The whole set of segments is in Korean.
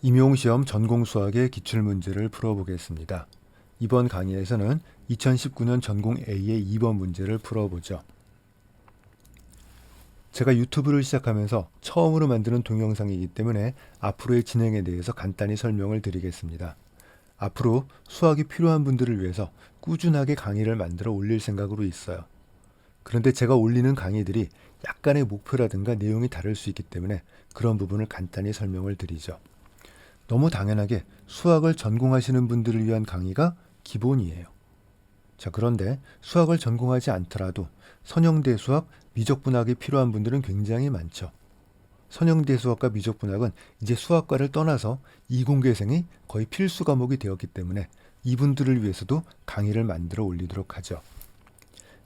임용시험 전공수학의 기출문제를 풀어보겠습니다. 이번 강의에서는 2019년 전공 A의 2번 문제를 풀어보죠. 제가 유튜브를 시작하면서 처음으로 만드는 동영상이기 때문에 앞으로의 진행에 대해서 간단히 설명을 드리겠습니다. 앞으로 수학이 필요한 분들을 위해서 꾸준하게 강의를 만들어 올릴 생각으로 있어요. 그런데 제가 올리는 강의들이 약간의 목표라든가 내용이 다를 수 있기 때문에 그런 부분을 간단히 설명을 드리죠. 너무 당연하게 수학을 전공하시는 분들을 위한 강의가 기본이에요. 자, 그런데 수학을 전공하지 않더라도 선형대 수학, 미적분학이 필요한 분들은 굉장히 많죠. 선형대 수학과 미적분학은 이제 수학과를 떠나서 이공계생이 거의 필수 과목이 되었기 때문에 이분들을 위해서도 강의를 만들어 올리도록 하죠.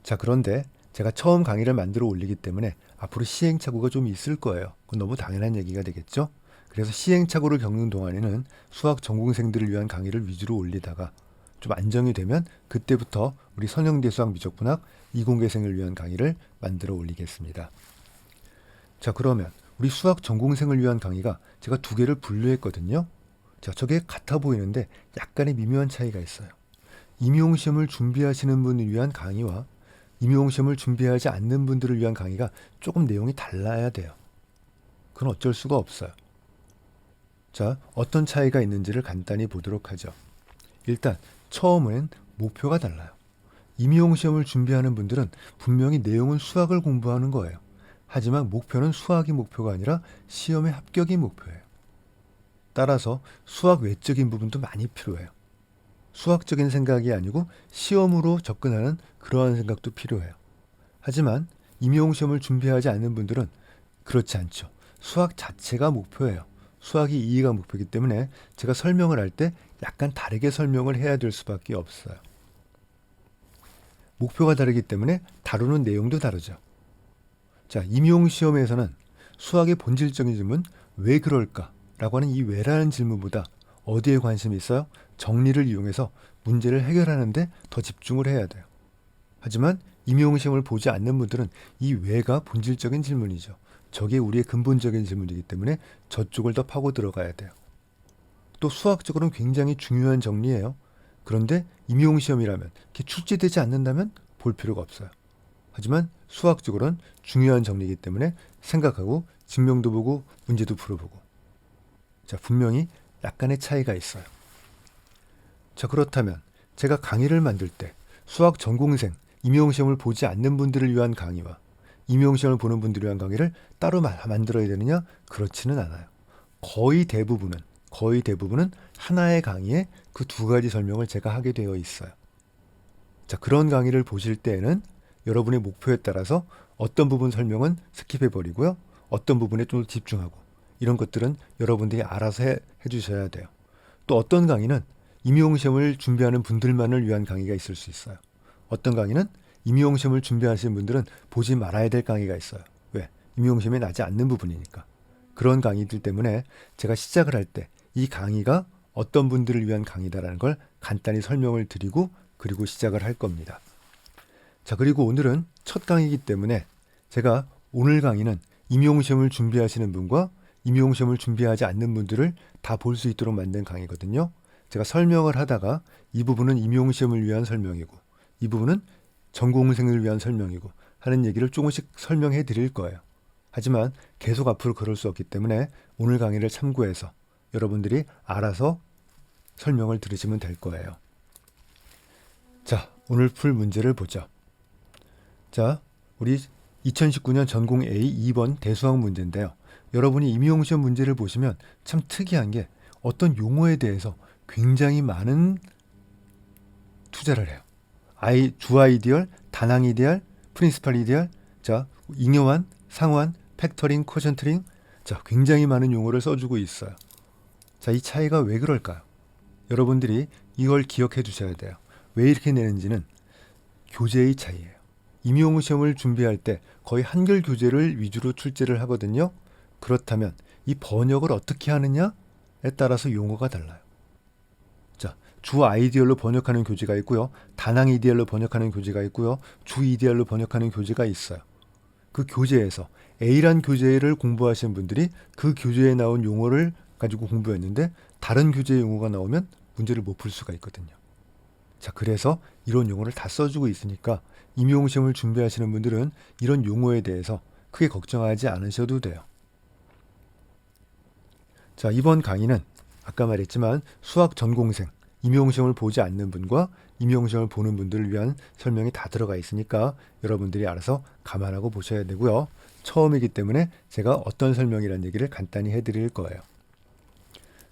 자, 그런데 제가 처음 강의를 만들어 올리기 때문에 앞으로 시행착오가 좀 있을 거예요. 그건 너무 당연한 얘기가 되겠죠? 그래서 시행착오를 겪는 동안에는 수학 전공생들을 위한 강의를 위주로 올리다가 좀 안정이 되면 그때부터 우리 선형대 수학 미적분학 이공계생을 위한 강의를 만들어 올리겠습니다. 자, 그러면 우리 수학 전공생을 위한 강의가 제가 두 개를 분류했거든요. 자, 저게 같아 보이는데 약간의 미묘한 차이가 있어요. 임용시험을 준비하시는 분을 위한 강의와 임용시험을 준비하지 않는 분들을 위한 강의가 조금 내용이 달라야 돼요. 그건 어쩔 수가 없어요. 자, 어떤 차이가 있는지를 간단히 보도록 하죠. 일단 처음엔 목표가 달라요. 임용시험을 준비하는 분들은 분명히 내용은 수학을 공부하는 거예요. 하지만 목표는 수학이 목표가 아니라 시험의 합격이 목표예요. 따라서 수학 외적인 부분도 많이 필요해요. 수학적인 생각이 아니고 시험으로 접근하는 그러한 생각도 필요해요. 하지만 임용시험을 준비하지 않는 분들은 그렇지 않죠. 수학 자체가 목표예요. 수학이 이해가 목표이기 때문에 제가 설명을 할 때 약간 다르게 설명을 해야 될 수밖에 없어요. 목표가 다르기 때문에 다루는 내용도 다르죠. 자, 임용시험에서는 수학의 본질적인 질문, 왜 그럴까? 라고 하는 이 왜라는 질문보다 어디에 관심이 있어요? 정리를 이용해서 문제를 해결하는 데 더 집중을 해야 돼요. 하지만 임용시험을 보지 않는 분들은 이 왜가 본질적인 질문이죠. 저게 우리의 근본적인 질문이기 때문에 저쪽을 더 파고 들어가야 돼요. 또 수학적으로는 굉장히 중요한 정리예요. 그런데 임용시험이라면 이렇게 출제되지 않는다면 볼 필요가 없어요. 하지만 수학적으로는 중요한 정리이기 때문에 생각하고 증명도 보고 문제도 풀어보고. 자, 분명히 약간의 차이가 있어요. 자, 그렇다면 제가 강의를 만들 때 수학 전공생, 임용시험을 보지 않는 분들을 위한 강의와 임용시험을 보는 분들을 위한 강의를 따로 만들어야 되느냐? 그렇지는 않아요. 거의 대부분은 하나의 강의에 그 두 가지 설명을 제가 하게 되어 있어요. 자, 그런 강의를 보실 때에는 여러분의 목표에 따라서 어떤 부분 설명은 스킵해 버리고요. 어떤 부분에 좀 집중하고 이런 것들은 여러분들이 알아서 해 주셔야 돼요. 또 어떤 강의는 임용시험을 준비하는 분들만을 위한 강의가 있을 수 있어요. 어떤 강의는 임용시험을 준비하시는 분들은 보지 말아야 될 강의가 있어요. 왜? 임용시험에 나지 않는 부분이니까. 그런 강의들 때문에 제가 시작을 할 때 이 강의가 어떤 분들을 위한 강의다라는 걸 간단히 설명을 드리고 그리고 시작을 할 겁니다. 자, 그리고 오늘은 첫 강의이기 때문에 제가 오늘 강의는 임용시험을 준비하시는 분과 임용시험을 준비하지 않는 분들을 다 볼 수 있도록 만든 강의거든요. 제가 설명을 하다가 이 부분은 임용시험을 위한 설명이고 이 부분은 전공생을 위한 설명이고 하는 얘기를 조금씩 설명해 드릴 거예요. 하지만 계속 앞으로 그럴 수 없기 때문에 오늘 강의를 참고해서 여러분들이 알아서 설명을 들으시면 될 거예요. 자, 오늘 풀 문제를 보죠. 자, 우리 2019년 전공 A 2번 대수학 문제인데요. 여러분이 임용시험 문제를 보시면 참 특이한 게 어떤 용어에 대해서 굉장히 많은 투자를 해요. 주 아이디얼, 단항 이디얼, 프린시팔 이디얼, 자, 잉여환, 상환, 팩터링, 코션트링, 자, 굉장히 많은 용어를 써주고 있어요. 자, 이 차이가 왜 그럴까요? 여러분들이 이걸 기억해 두셔야 돼요. 왜 이렇게 내는지는 교재의 차이예요. 임용시험을 준비할 때 거의 한글 교재를 위주로 출제를 하거든요. 그렇다면 이 번역을 어떻게 하느냐에 따라서 용어가 달라요. 자, 주 아이디얼로 번역하는 교재가 있고요. 단항 이디얼로 번역하는 교재가 있고요. 주 이디얼로 번역하는 교재가 있어요. 그 교재에서 A란 교재를 공부하시는 분들이 그 교재에 나온 용어를 가지고 공부했는데 다른 교재 용어가 나오면 문제를 못 풀 수가 있거든요. 자, 그래서 이런 용어를 다 써주고 있으니까 임용시험을 준비하시는 분들은 이런 용어에 대해서 크게 걱정하지 않으셔도 돼요. 자, 이번 강의는 아까 말했지만 수학 전공생, 임용시험을 보지 않는 분과 임용시험을 보는 분들을 위한 설명이 다 들어가 있으니까 여러분들이 알아서 감안하고 보셔야 되고요. 처음이기 때문에 제가 어떤 설명이라는 얘기를 간단히 해드릴 거예요.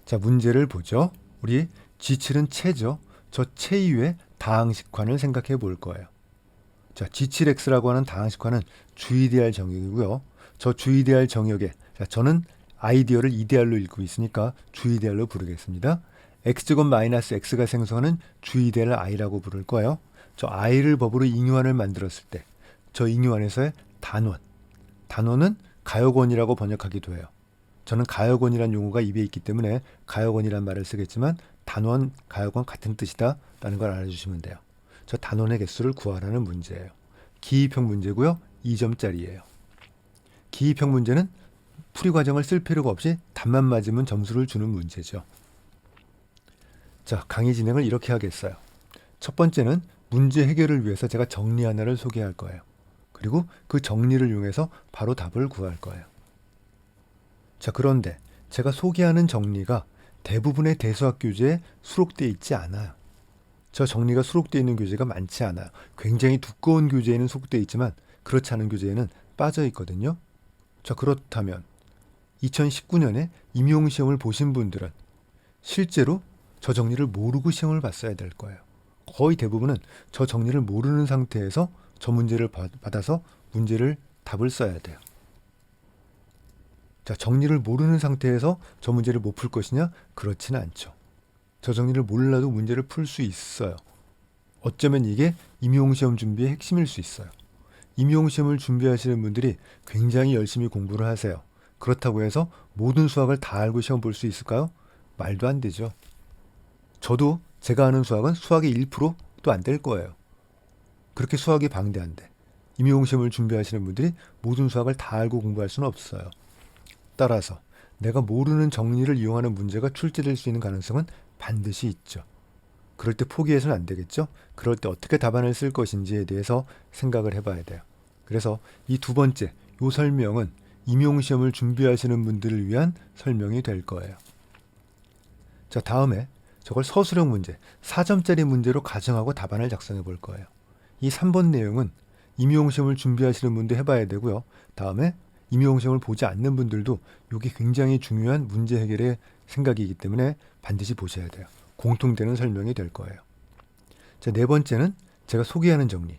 자, 문제를 보죠. 우리 G7은 채죠. 저 채 이외에 다항식환을 생각해 볼 거예요. 자, G7X라고 하는 다항식환은 주이데알 정역이고요. 저 주이데알 정역에, 자, 저는 아이디어를 이데알로 읽고 있으니까 주이데알로 부르겠습니다. x제곱 마이너스 x가 생성하는 주이데알 i라고 부를 거예요. 저 i를 법으로 잉여환을 만들었을 때 저 잉여환에서의 단원은 가역원이라고 번역하기도 해요. 저는 가역원이란 용어가 입에 있기 때문에 가역원이란 말을 쓰겠지만 단원, 가역원 같은 뜻이다 라는 걸 알아주시면 돼요. 저 단원의 개수를 구하라는 문제예요. 기입형 문제고요. 2점짜리예요. 기입형 문제는 풀이 과정을 쓸 필요가 없이 답만 맞으면 점수를 주는 문제죠. 자, 강의 진행을 이렇게 하겠어요. 첫 번째는 문제 해결을 위해서 제가 정리 하나를 소개할 거예요. 그리고 그 정리를 이용해서 바로 답을 구할 거예요. 자, 그런데 제가 소개하는 정리가 대부분의 대수학 교재에 수록되어 있지 않아요. 저 정리가 수록되어 있는 교재가 많지 않아요. 굉장히 두꺼운 교재에는 수록되어 있지만 그렇지 않은 교재에는 빠져 있거든요. 자, 그렇다면 2019년에 임용시험을 보신 분들은 실제로 저 정리를 모르고 시험을 봤어야 될 거예요. 거의 대부분은 저 정리를 모르는 상태에서 저 문제를 받아서 답을 써야 돼요. 자, 정리를 모르는 상태에서 저 문제를 못 풀 것이냐? 그렇지는 않죠. 저 정리를 몰라도 문제를 풀 수 있어요. 어쩌면 이게 임용시험 준비의 핵심일 수 있어요. 임용시험을 준비하시는 분들이 굉장히 열심히 공부를 하세요. 그렇다고 해서 모든 수학을 다 알고 시험 볼 수 있을까요? 말도 안 되죠. 저도 제가 아는 수학은 수학의 1%도 안 될 거예요. 그렇게 수학이 방대한데 임용시험을 준비하시는 분들이 모든 수학을 다 알고 공부할 수는 없어요. 따라서 내가 모르는 정리를 이용하는 문제가 출제될 수 있는 가능성은 반드시 있죠. 그럴 때 포기해서는 안 되겠죠. 그럴 때 어떻게 답안을 쓸 것인지에 대해서 생각을 해봐야 돼요. 그래서 이 두 번째, 이 설명은 임용시험을 준비하시는 분들을 위한 설명이 될 거예요. 자, 다음에 저걸 서술형 문제, 4점짜리 문제로 가정하고 답안을 작성해 볼 거예요. 이 3번 내용은 임용시험을 준비하시는 분도 해봐야 되고요. 다음에 임용시험을 보지 않는 분들도 이게 굉장히 중요한 문제 해결의 생각이기 때문에 반드시 보셔야 돼요. 공통되는 설명이 될 거예요. 자, 네 번째는 제가 소개하는 정리.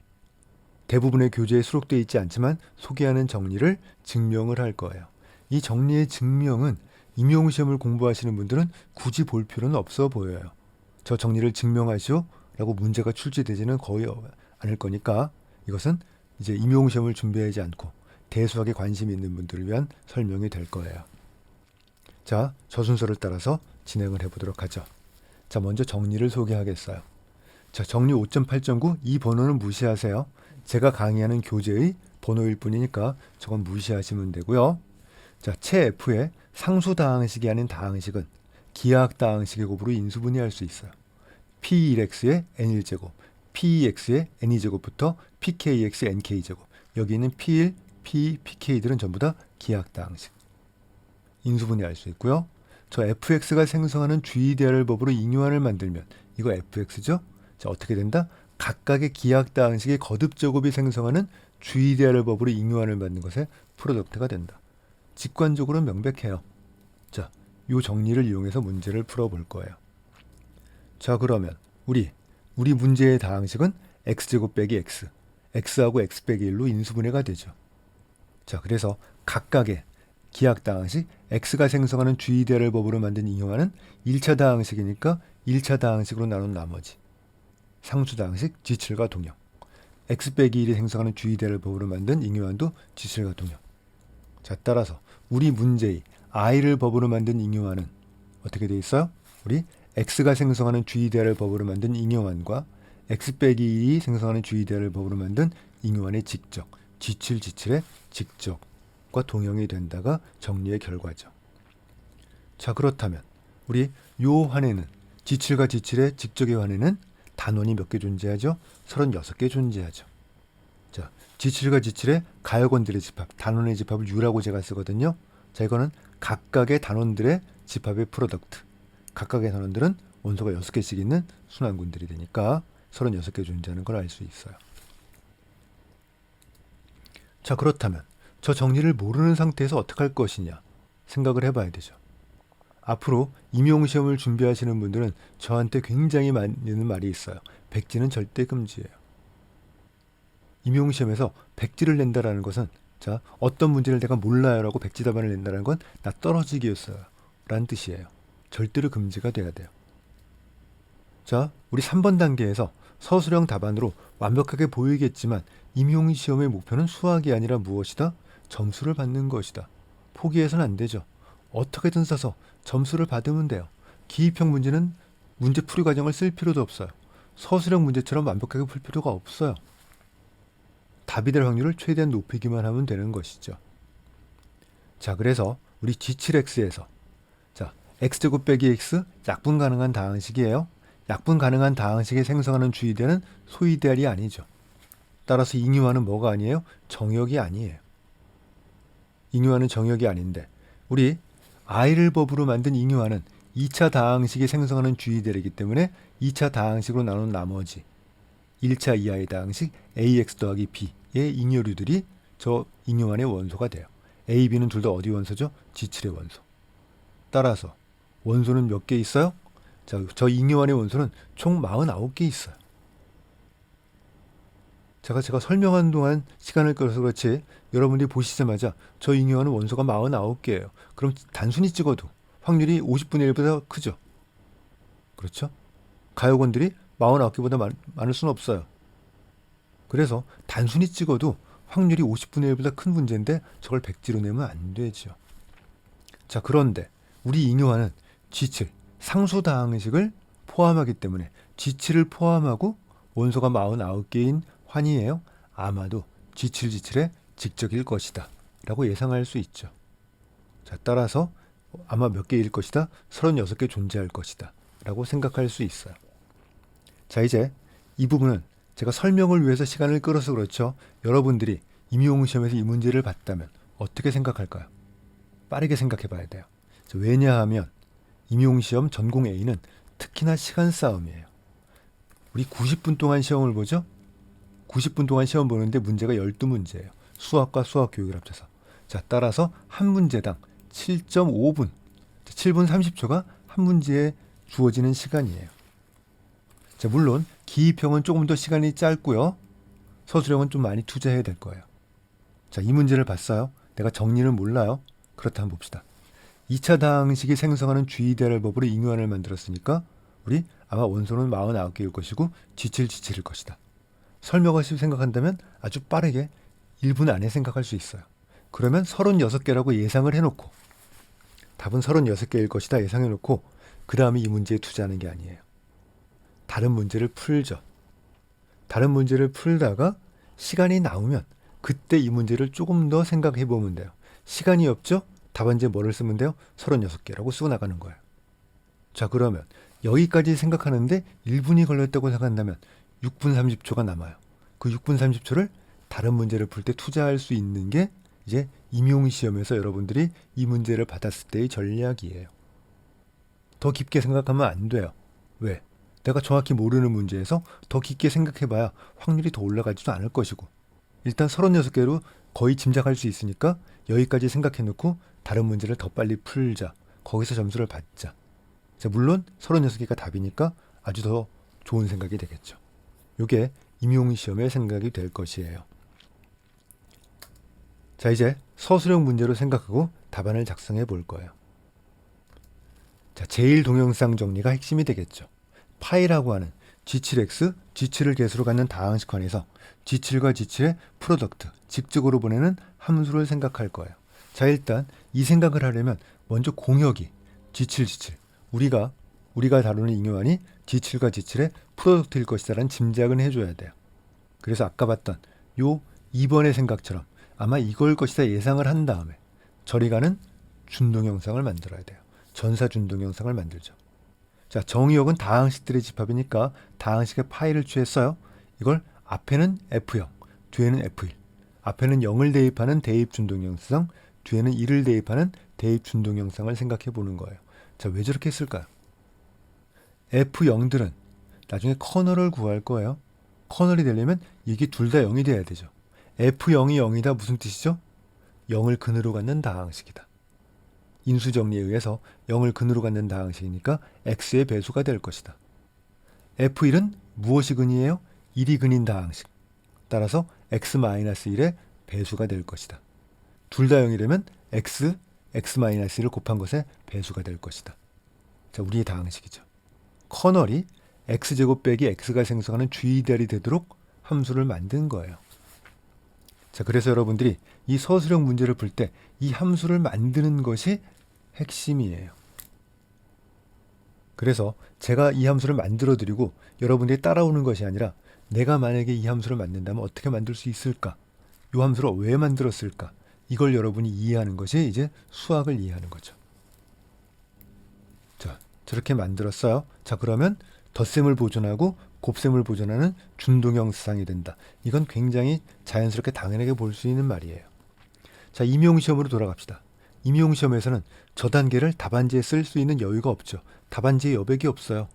대부분의 교재에 수록되어 있지 않지만 소개하는 정리를 증명을 할 거예요. 이 정리의 증명은 임용시험을 공부하시는 분들은 굳이 볼 필요는 없어 보여요. 저 정리를 증명하시오 라고 문제가 출제되지는 거의 않을 거니까 이것은 이제 임용시험을 준비하지 않고 대수학에 관심이 있는 분들을 위한 설명이 될 거예요. 자, 저 순서를 따라서 진행을 해보도록 하죠. 자, 먼저 정리를 소개하겠어요. 자, 정리 5.8.9 이 번호는 무시하세요. 제가 강의하는 교재의 번호일 뿐이니까 저건 무시하시면 되고요. 자, 채 F의 상수 다항식이 아닌 다항식은 기하학 다항식의 곱으로 인수분해할 수 있어요. P1x의 n1제곱, P2x의 n2제곱부터 PKx의 nk제곱. 여기 있는 P1, P, PK들은 전부 다 기하학 다항식. 인수분해할 수 있고요. 저 fx가 생성하는 주이데알 법으로 잉여환을 만들면 이거 fx죠? 자, 어떻게 된다? 각각의 기하학 다항식의 거듭제곱이 생성하는 주이데알 법으로 잉여환을 만든 것의 프로덕트가 된다. 직관적으로 명백해요. 자, 이 정리를 이용해서 문제를 풀어볼 거예요. 자, 그러면 우리 문제의 다항식은 x제곱 빼기 x, x하고 x 빼기 1로 인수분해가 되죠. 자, 그래서 각각의 기하학 다항식, x가 생성하는 주이데알 법으로 만든 잉여환은 1차 다항식이니까 1차 다항식으로 나눈 나머지 상수 다항식 G7과 동형, x 빼기 1이 생성하는 주이데알 법으로 만든 잉여환도 G7과 동형. 자, 따라서 우리 문제의 i를 법으로 만든 잉여환은 어떻게 되어 있어요? 우리 x가 생성하는 주이데알 법으로 만든 잉여환과 x 빼기 2이 생성하는 주이데알 법으로 만든 잉여환의 직적, G7, G7의 직적과 동형이 된다가 정리의 결과죠. 자, 그렇다면 우리 요 환에는 지칠과 지칠의 직접의 환에는 단원이 몇 개 존재하죠? 36개 존재하죠. 자, 지칠과 지칠의 가역원들의 집합, 단원의 집합을 U라고 제가 쓰거든요. 자, 이거는 각각의 단원들의 집합의 프로덕트. 각각의 단원들은 원소가 6개씩 있는 순환군들이 되니까 36개 존재하는 걸 알 수 있어요. 자, 그렇다면 저 정리를 모르는 상태에서 어떻게 할 것이냐 생각을 해봐야 되죠. 앞으로 임용시험을 준비하시는 분들은 저한테 굉장히 많은 말이 있어요. 백지는 절대 금지예요. 임용시험에서 백지를 낸다라는 것은, 자, 어떤 문제를 내가 몰라요 라고 백지 답안을 낸다는 건 나 떨어지기였어요 라는 뜻이에요. 절대로 금지가 돼야 돼요. 자, 우리 3번 단계에서 서술형 답안으로 완벽하게 보이겠지만 임용시험의 목표는 수학이 아니라 무엇이다? 점수를 받는 것이다. 포기해서는 안 되죠. 어떻게든 써서 점수를 받으면 돼요. 기입형 문제는 문제 풀이 과정을 쓸 필요도 없어요. 서술형 문제처럼 완벽하게 풀 필요가 없어요. 답이 될 확률을 최대한 높이기만 하면 되는 것이죠. 자, 그래서 우리 G7X에서 자, X제곱 빼기 X 약분 가능한 다항식이에요. 약분 가능한 다항식에 생성하는 주의대는 소이대알이 아니죠. 따라서 잉유화는 뭐가 아니에요? 정역이 아니에요. 잉유화는 정역이 아닌데 우리 I를 법으로 만든 잉유화는 2차 다항식이 생성하는 주의대이기 때문에 2차 다항식으로 나눈 나머지 1차 이하의 다항식 AX 더하기 B의 잉여류들이 저 잉유환의 원소가 돼요. A, B는 둘 다 어디 원소죠? G7의 원소. 따라서 원소는 몇 개 있어요? 자, 저 잉유환의 원소는 총 49개 있어요. 제가 설명한 동안 시간을 끌어서 그렇지 여러분들이 보시자마자 저 잉유환은 원소가 49개예요. 그럼 단순히 찍어도 확률이 50분의 1보다 크죠? 그렇죠? 가역원들이 49개보다 많을 수는 없어요. 그래서 단순히 찍어도 확률이 50분의 1보다 큰 문제인데 저걸 백지로 내면 안 되죠. 자, 그런데 우리 잉유환은 G7 상수다항식을 포함하기 때문에 G7을 포함하고 원소가 49개인 환이에요. 아마도 G7, G7의 직접일 것이다 라고 예상할 수 있죠. 자, 따라서 아마 몇 개일 것이다? 36개 존재할 것이다 라고 생각할 수 있어요. 자, 이제 이 부분은 제가 설명을 위해서 시간을 끌어서 그렇죠. 여러분들이 임용시험에서 이 문제를 봤다면 어떻게 생각할까요? 빠르게 생각해 봐야 돼요. 왜냐하면 임용시험 전공 A는 특히나 시간 싸움이에요. 우리 90분 동안 시험을 보죠? 90분 동안 시험 보는데 문제가 12문제예요. 수학과 수학교육을 합쳐서. 자, 따라서 한 문제당 7.5분, 7분 30초가 한 문제에 주어지는 시간이에요. 자, 물론 기입형은 조금 더 시간이 짧고요. 서술형은 좀 많이 투자해야 될 거예요. 자, 이 문제를 봤어요. 내가 정리는 몰라요. 그렇다면 봅시다. 2차 다항식이 생성하는 주의대알 법으로 잉유환을 만들었으니까 우리 아마 원소는 49개일 것이고 G7, G7일 것이다. 설명하시고 생각한다면 아주 빠르게 1분 안에 생각할 수 있어요. 그러면 36개라고 예상을 해놓고 답은 36개일 것이다 예상해놓고 그 다음에 이 문제에 투자하는 게 아니에요. 다른 문제를 풀죠. 다른 문제를 풀다가 시간이 나오면 그때 이 문제를 조금 더 생각해 보면 돼요. 시간이 없죠? 답안지에 뭐를 쓰면 돼요? 36개라고 쓰고 나가는 거예요. 자, 그러면 여기까지 생각하는데 1분이 걸렸다고 생각한다면 6분 30초가 남아요. 그 6분 30초를 다른 문제를 풀 때 투자할 수 있는 게 이제 임용시험에서 여러분들이 이 문제를 받았을 때의 전략이에요. 더 깊게 생각하면 안 돼요. 왜? 내가 정확히 모르는 문제에서 더 깊게 생각해봐야 확률이 더 올라가지도 않을 것이고 일단 36개로 거의 짐작할 수 있으니까 여기까지 생각해놓고 다른 문제를 더 빨리 풀자. 거기서 점수를 받자. 자, 물론 36개가 답이니까 아주 더 좋은 생각이 되겠죠. 이게 임용시험의 생각이 될 것이에요. 자, 이제 서술형 문제로 생각하고 답안을 작성해 볼 거예요. 자, 제일 동영상 정리가 핵심이 되겠죠. 파이라고 하는 G7X, G7을 개수로 갖는 다항식환에서 G7과 G7의 프로덕트, 직접으로 보내는 함수를 생각할 거예요. 자, 일단 이 생각을 하려면 먼저 공역이 G7, G7, 우리가 다루는 잉여환이 G7과 G7의 프로덕트일 것이다라는 짐작은 해줘야 돼요. 그래서 아까 봤던 요 2번의 생각처럼 아마 이걸 것이다 예상을 한 다음에 저리 가는 준동영상을 만들어야 돼요. 전사 준동형상을 만들죠. 자, 정의역은 다항식들의 집합이니까 다항식의 파이를 취했어요. 이걸 앞에는 F0, 뒤에는 F1. 앞에는 0을 대입하는 대입 준동형상, 뒤에는 1을 대입하는 대입 준동형상을 생각해 보는 거예요. 자, 왜 저렇게 했을까요? F0들은 나중에 커널을 구할 거예요. 커널이 되려면 이게 둘 다 0이 돼야 되죠. F0이 0이다 무슨 뜻이죠? 0을 근으로 갖는 다항식이다. 인수정리에 의해서 0을 근으로 갖는 다항식이니까 x의 배수가 될 것이다. F1은 무엇이 근이에요? 1이 근인 다항식. 따라서 x-1의 배수가 될 것이다. 둘 다 0이 되면 x-1을 곱한 것의 배수가 될 것이다. 자, 우리의 다항식이죠. 커널이 x제곱 빼기 x가 생성하는 g2달이 되도록 함수를 만든 거예요. 자, 그래서 여러분들이 이 서술형 문제를 풀 때 이 함수를 만드는 것이 핵심이에요. 그래서 제가 이 함수를 만들어 드리고 여러분들이 따라오는 것이 아니라 내가 만약에 이 함수를 만든다면 어떻게 만들 수 있을까? 이 함수를 왜 만들었을까? 이걸 여러분이 이해하는 것이 이제 수학을 이해하는 거죠. 자, 저렇게 만들었어요. 자, 그러면 덧셈을 보존하고 곱셈을 보존하는 준동형 수상이 된다. 이건 굉장히 자연스럽게 당연하게 볼 수 있는 말이에요. 자, 임용시험으로 돌아갑시다. 임용시험에서는 저 단계를 답안지에 쓸 수 있는 여유가 없죠. 답안지에 여백이 없어요.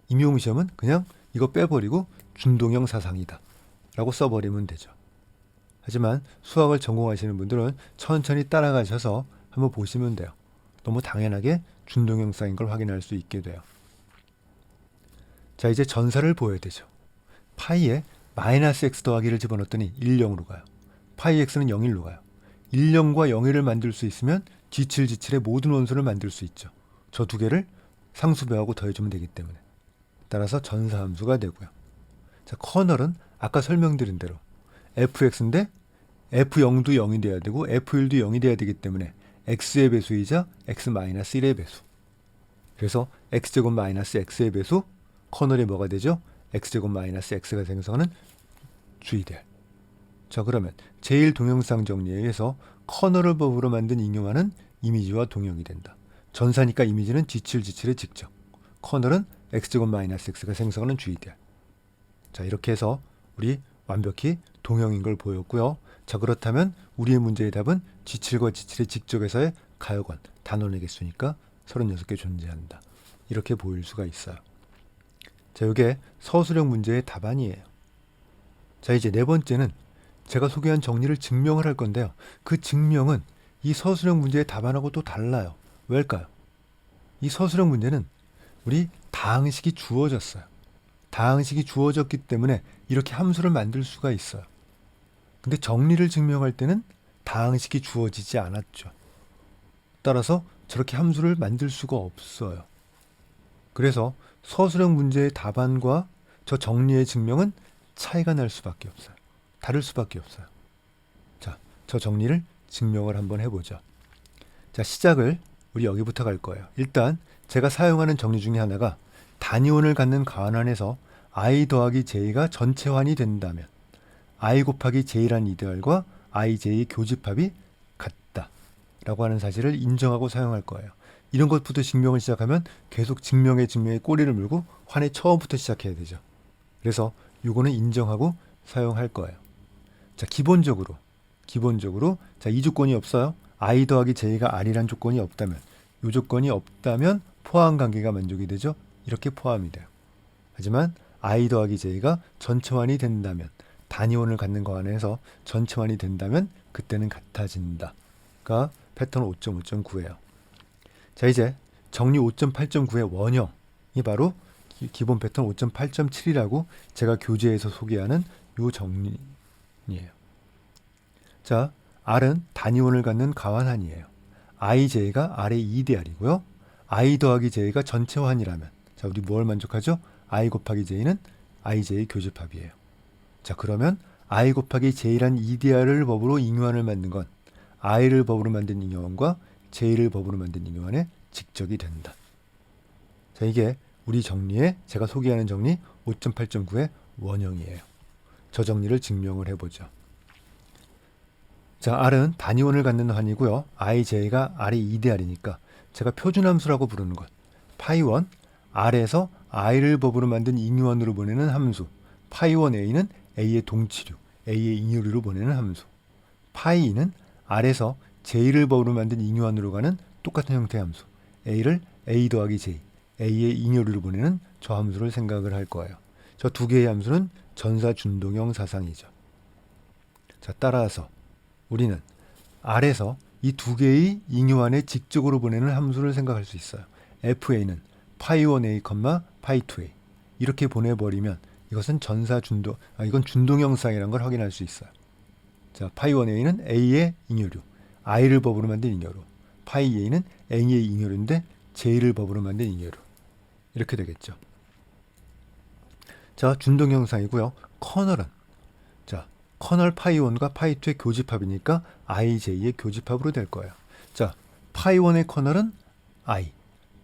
임용시험은 그냥 이거 빼버리고 준동형 사상이다 라고 써버리면 되죠. 하지만 수학을 전공하시는 분들은 천천히 따라가셔서 한번 보시면 돼요. 너무 당연하게 준동형 사상인 걸 확인할 수 있게 돼요. 자, 이제 전사를 보여야 되죠. 파이에 마이너스 x 더하기를 집어넣었더니 1, 0으로 가요. 파이 x는 0, 1로 가요. 1, 0과 0, 1을 만들 수 있으면 G7, G7의 모든 원소를 만들 수 있죠. 저 두 개를 상수배하고 더해주면 되기 때문에. 따라서 전사함수가 되고요. 자, 커널은 아까 설명드린 대로 fx인데 f0도 0이 돼야 되고 f1도 0이 돼야 되기 때문에 x의 배수이자 x-1의 배수. 그래서 x제곱 마이너스 x의 배수, 커널이 뭐가 되죠? x제곱 마이너스 x가 생성하는 주이데알. 자, 그러면 제1동형상 정리에 의해서 커널을 법으로 만든 잉여만은 이미지와 동형이 된다. 전사니까 이미지는 G7, G7의 직접. 커널은 x제곱 마이너스 x가 생성하는 주이데알. 자, 이렇게 해서 우리 완벽히 동형인 걸 보였고요. 자, 그렇다면 우리의 문제의 답은 G7과 G7의 직접에서의 가역원, 단원의 개수니까 36개 존재한다. 이렇게 보일 수가 있어요. 자, 이게 서술형 문제의 답안이에요. 자, 이제 네 번째는 제가 소개한 정리를 증명을 할 건데요. 그 증명은 이 서술형 문제의 답안하고 또 달라요. 왜일까요? 이 서술형 문제는 우리 다항식이 주어졌어요. 다항식이 주어졌기 때문에 이렇게 함수를 만들 수가 있어요. 근데 정리를 증명할 때는 다항식이 주어지지 않았죠. 따라서 저렇게 함수를 만들 수가 없어요. 그래서 서술형 문제의 답안과 저 정리의 증명은 차이가 날 수밖에 없어요. 다를 수밖에 없어요. 자, 저 정리를 증명을 한번 해보죠. 자, 시작을 우리 여기부터 갈 거예요. 일단 제가 사용하는 정리 중에 하나가 단위원을 갖는 가원 안에서 i 더하기 j가 전체환이 된다면 i 곱하기 j란 이데알과 ij의 교집합이 같다 라고 하는 사실을 인정하고 사용할 거예요. 이런 것부터 증명을 시작하면 계속 증명에 꼬리를 물고 환의 처음부터 시작해야 되죠. 그래서 이거는 인정하고 사용할 거예요. 자, 기본적으로 자, 이 조건이 없어요. i 더하기 j가 r이란 조건이 없다면, 이 조건이 없다면 포함 관계가 만족이 되죠. 이렇게 포함이 돼요. 하지만 i 더하기 j가 전체환이 된다면, 단위원을 갖는 거 안에서 전체환이 된다면 그때는 같아진다가 패턴 5.5.9예요. 자, 이제 정리 5.8.9의 원형이 바로 기본 패턴 5.8.7이라고 제가 교재에서 소개하는 이 정리예요. 자, R은 단위원을 갖는 가환환이에요. IJ가 R의 이데알이고요. I 더하기 J가 전체환이라면, 자, 우리 뭘 만족하죠? I 곱하기 J는 IJ의 교집합이에요. 자, 그러면 I 곱하기 J란 이데알을 법으로 잉여환을 만든 건 I를 법으로 만든 잉여환과 J를 법으로 만든 잉여환의 직적이 된다. 자, 이게 우리 정리에 제가 소개하는 정리 5.8.9의 원형이에요. 저 정리를 증명을 해보죠. 자, R은 단위원을 갖는 환이고요. IJ가 R의 이데알이니까 제가 표준함수라고 부르는 것. 파이1 R에서 I를 법으로 만든 잉여원으로 보내는 함수. 파이1A는 A의 동치류, A의 잉여류로 보내는 함수. 파이2는 R에서 J를 법으로 만든 잉여원으로 가는 똑같은 형태의 함수. A를 A 더하기 J, A의 잉여류로 보내는 저 함수를 생각을 할 거예요. 저 두 개의 함수는 전사준동형 사상이죠. 자, 따라서 우리는 R에서 이 두 개의 잉여원에 직접으로 보내는 함수를 생각할 수 있어요. FA는 파이1A, 파이2A 이렇게 보내버리면 이것은 이건 준동형상이라는 걸 확인할 수 있어요. 자, 파이1A는 A의 잉여류, I를 법으로 만든 잉여류, 파이2A는 A의 잉여류인데 J를 법으로 만든 잉여류. 이렇게 되겠죠. 자, 준동형상이고요. 커널은 자, 커널 파이1과 파이2의 교집합이니까 IJ의 교집합으로 될 거예요. 자, 파이1의 커널은 I,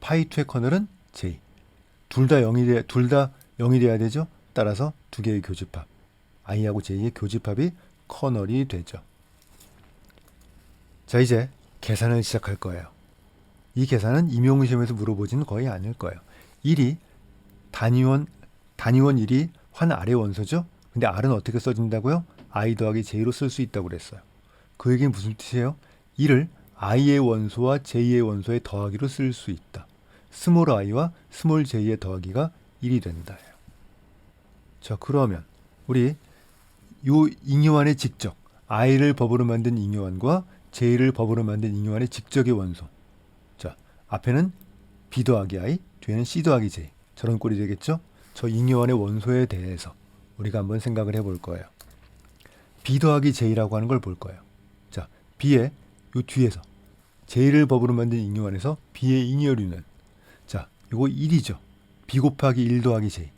파이2의 커널은 J. 둘 다 0이 돼야 되죠. 따라서 두 개의 교집합, I하고 J의 교집합이 커널이 되죠. 자, 이제 계산을 시작할 거예요. 이 계산은 임용시험에서 물어보지는 거의 않을 거예요. 1이 단위원 1이 환 R의 원소죠. 근데 R은 어떻게 써진다고요? I 더하기 J로 쓸 수 있다고 그랬어요. 그 얘기는 무슨 뜻이에요? 1을 I의 원소와 J의 원소의 더하기로 쓸 수 있다. 스몰 i와 스몰 j의 더하기가 1이 된다. 자, 그러면 우리 요 잉여환의 직접, i를 법으로 만든 잉여환과 j를 법으로 만든 잉여환의 직접의 원소. 자, 앞에는 b 더하기 i, 뒤에는 c 더하기 j. 저런 꼴이 되겠죠? 저 잉여환의 원소에 대해서 우리가 한번 생각을 해볼 거예요. b 더하기 j라고 하는 걸 볼 거예요. 자, b의 요 뒤에서 j를 법으로 만든 잉여환에서 b의 잉여류는 자, 요거 1이죠. b 곱하기 1 더하기 j.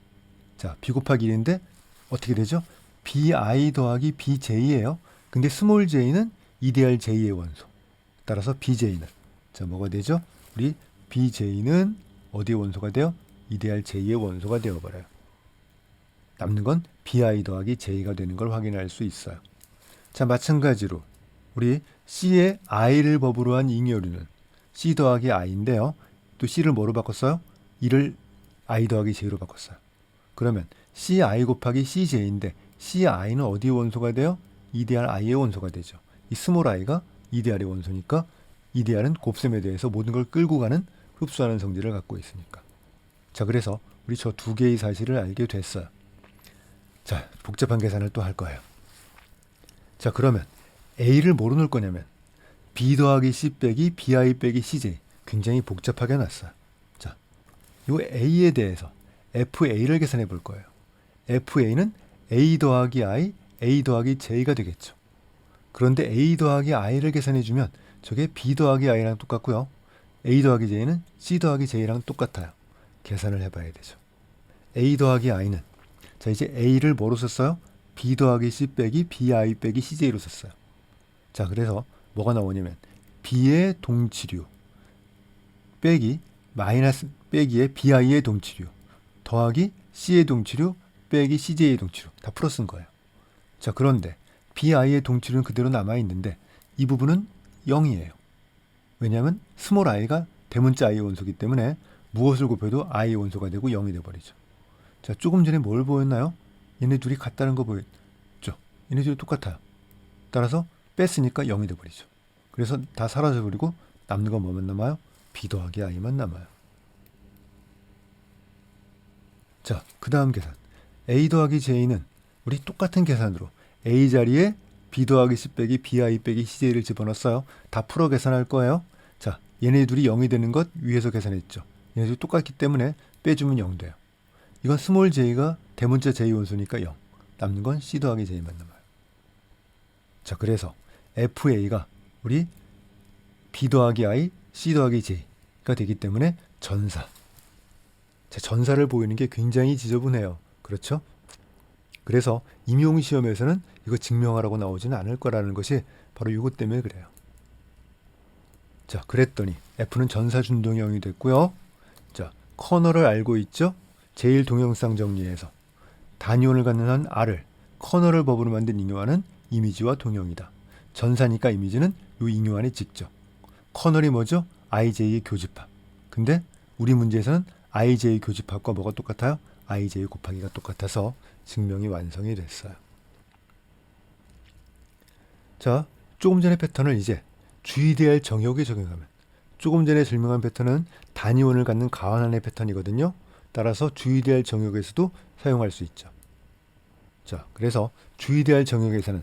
자, b 곱하기 1인데 어떻게 되죠? bi 더하기 bj예요. 근데 스몰 j는 2dr j의 원소. 따라서 bj는 자, 뭐가 되죠? 우리 bj는 어디의 원소가 돼요? 2dr j의 원소가 되어버려요. 남는 건 bi 더하기 j가 되는 걸 확인할 수 있어요. 자, 마찬가지로 우리 c의 i를 법으로 한 잉여류는 c 더하기 i인데요. 또 c를 뭐로 바꿨어요? 1을 i 더하기 j로 바꿨어요. 그러면 ci 곱하기 cj인데 ci는 어디의 원소가 돼요? 2dr i의 원소가 되죠. 이 스몰 i가 2dr의 원소니까 2dr은 곱셈에 대해서 모든 걸 끌고 가는 흡수하는 성질을 갖고 있으니까. 자, 그래서 우리 저 두 개의 사실을 알게 됐어요. 자, 복잡한 계산을 또 할 거예요. 자, 그러면 a를 뭐로 넣을 거냐면 b 더하기 c 빼기 bi 빼기 cj. 굉장히 복잡하게 놨어요. 자, 이 a에 대해서 fa를 계산해 볼 거예요. fa는 a 더하기 i, a 더하기 j가 되겠죠. 그런데 a 더하기 i를 계산해 주면 저게 b 더하기 i랑 똑같고요. a 더하기 j는 c 더하기 j랑 똑같아요. 계산을 해봐야 되죠. a 더하기 i는 자, 이제 a를 뭐로 썼어요? b 더하기 c 빼기 bi 빼기 cj로 썼어요. 자, 그래서 뭐가 나오냐면 b의 동치류 빼기 마이너스 빼기에 bi의 동치류 더하기 c의 동치류 빼기 cj의 동치류 다 풀어 쓴 거예요. 자, 그런데 bi의 동치류는 그대로 남아있는데 이 부분은 0이에요. 왜냐하면 스몰 i가 대문자 i의 원소이기 때문에 무엇을 곱해도 i의 원소가 되고 0이 돼버리죠. 자, 조금 전에 뭘 보였나요? 얘네 둘이 같다는 거 보였죠? 얘네 둘이 똑같아요. 따라서 뺐으니까 0이 돼버리죠. 그래서 다 사라져버리고 남는 건 뭐만 남아요? b 더하기 i만 남아요. 자, 그 다음 계산. a 더하기 j는 우리 똑같은 계산으로 a 자리에 b 더하기 c 빼기 bi 빼기 cj를 집어넣었어요. 다 풀어 계산할 거예요. 자, 얘네 둘이 0이 되는 것 위에서 계산했죠. 얘네 둘이 똑같기 때문에 빼주면 0 돼요. 이건 스몰 j가 대문자 j 원소니까 0. 남는 건 c 더하기 j만 남아요. 자, 그래서 fa가 우리 b 더하기 i, c 더하기 j가 되기 때문에 전사. 자, 전사를 보이는 게 굉장히 지저분해요. 그렇죠? 그래서 임용시험에서는 이거 증명하라고 나오지는 않을 거라는 것이 바로 이것 때문에 그래요. 자, 그랬더니 F는 전사준동형이 됐고요. 자, 커널을 알고 있죠? 제일 동영상 정리해서 단위원을 갖는 한 R을 커널을 법으로 만든 잉여환은 이미지와 동형이다. 전사니까 이미지는 이 잉여환의 직접. 커널이 뭐죠? IJ의 교집합. 근데 우리 문제에서는 IJ의 교집합과 뭐가 똑같아요? IJ 곱하기가 똑같아서 증명이 완성이 됐어요. 자, 조금 전의 패턴을 이제 주의대할 정역에 적용하면, 조금 전에 설명한 패턴은 단위원을 갖는 가환환의 패턴이거든요. 따라서 주의대할 정역에서도 사용할 수 있죠. 자, 그래서 주의대할 정역에서는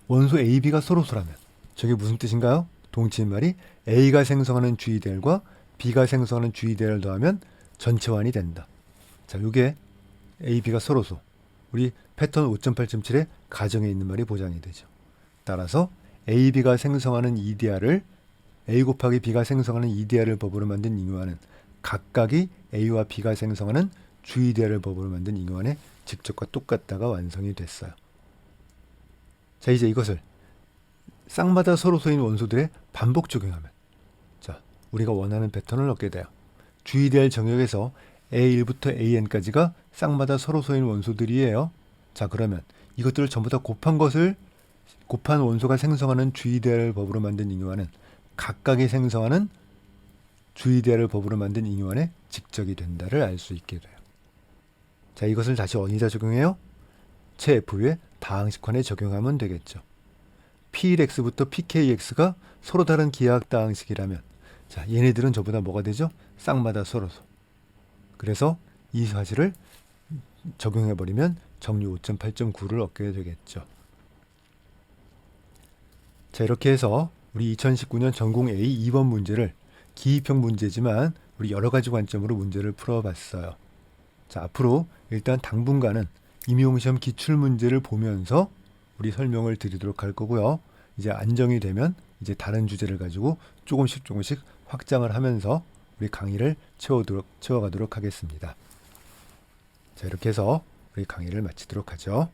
원소 A, B가 서로소라면 저게 무슨 뜻인가요? 동치미말이 A가 생성하는 주의대알과 B가 생성하는 주의대알을 더하면 전체환이 된다. 자, 이게 A, B가 서로소. 우리 패턴 5.8.7의 가정에 있는 말이 보장이 되죠. 따라서 A, B가 생성하는 EDR을 A 곱하기 B가 생성하는 EDR을 법으로 만든 잉여환은 각각이 A와 B가 생성하는 주의대알을 법으로 만든 잉여환의 직접과 똑같다가 완성이 됐어요. 자, 이제 이것을 쌍마다 서로소인 원소들의 반복 적용하면, 자, 우리가 원하는 패턴을 얻게 돼요. 주의대할 정역에서 A1부터 AN까지가 쌍마다 서로소인 원소들이에요. 자, 그러면 이것들을 전부 다 곱한 원소가 생성하는 주의대할 법으로 만든 잉여환은 각각이 생성하는 주의대할 법으로 만든 잉여환의 직적이 된다를 알 수 있게 돼요. 자, 이것을 다시 어디다 적용해요? 체 F의 다항식환에 적용하면 되겠죠. P1x부터 PKx가 서로 다른 기하학 다항식이라면, 자, 얘네들은 전부 다 뭐가 되죠? 쌍마다 서로소. 그래서 이 사실을 적용해버리면 정리 5.8.9를 얻게 되겠죠. 자, 이렇게 해서 우리 2019년 전공 A 2번 문제를 기입형 문제지만 우리 여러 가지 관점으로 문제를 풀어봤어요. 자, 앞으로 일단 당분간은 임용시험 기출문제를 보면서 우리 설명을 드리도록 할 거고요. 이제 안정이 되면 이제 다른 주제를 가지고 조금씩 확장을 하면서 우리 강의를 채워가도록 하겠습니다. 자, 이렇게 해서 우리 강의를 마치도록 하죠.